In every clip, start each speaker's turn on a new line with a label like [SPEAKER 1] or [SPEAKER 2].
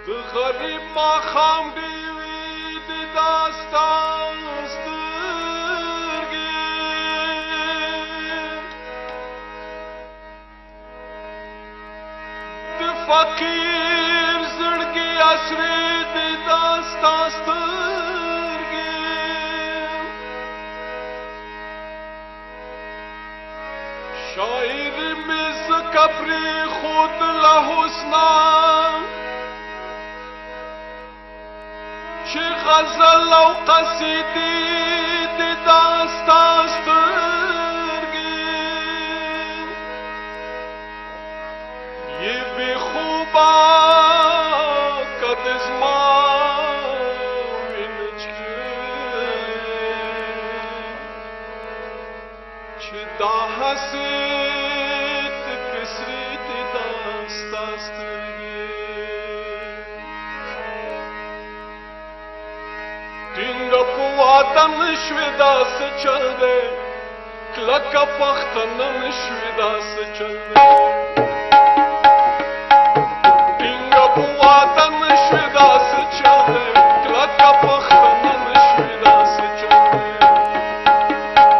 [SPEAKER 1] د غریب ماښام ډیوې د داستان سترګې د فقیر زړګي اسرې د داستان سترګې شاعر مې ځکه پرېښودله حسنا چې غزل او قصیدې د داستان سترګې یې بې خوبه که د زما وینه څښي چې دا هسې تکې سرې د داستان سترګې ټینګه په واده نشوې دا څه چل دی کلکه پښتنه نشوې دا څه چل دی ټینګه په واده نشوې دا څه چل دی کلکه پښتنه نشوې دا څه چل دی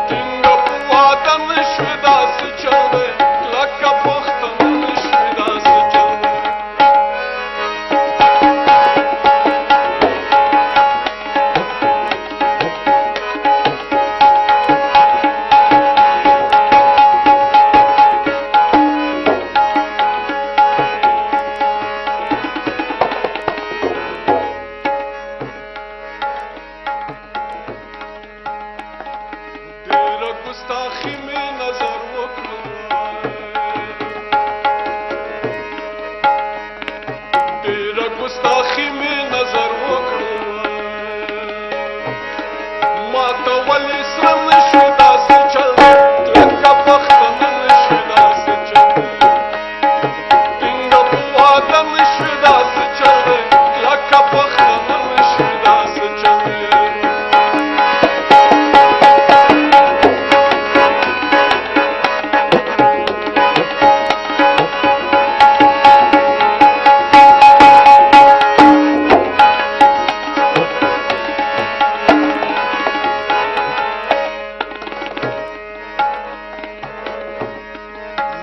[SPEAKER 1] ټینګه په واده نشوې دا څه چل دی کلکه پښتنه نشوې دا څه چل دی گستاخی میں نظر وکړه ډېره گستاخی میں نظر وکړه ما ته ولې سره نشوې داسې چل کلکه پښتنه نشوې داسې چل ټینګه په واده نشوې داسې چل کلکه پښتنه نشوې داسې چل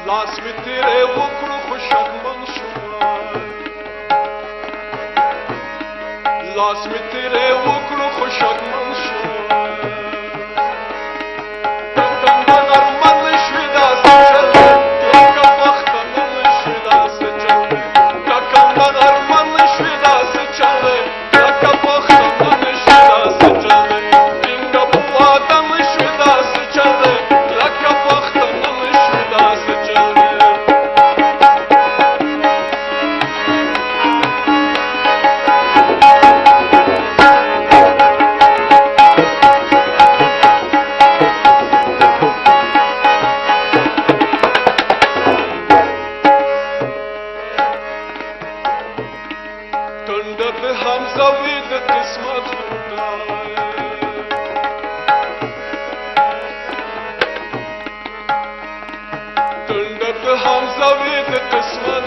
[SPEAKER 1] لاس می تیرې وکړو خو شکمن شوم لاس می تیرې وکړو خو شکمن شوم ټکنده غرمه نشوې داسې چل کلکه پښتنه نشوې داسې چل ټکنده غرمه نشوې داسې چل کلکه پښتنه نشوې داسې چل ټینګه په واده نشوې داسې چل کلکه پښتنه نشوې داسې چل ټنډه د همزوی د قسمت خدای ټنډه د همزوی د قسمت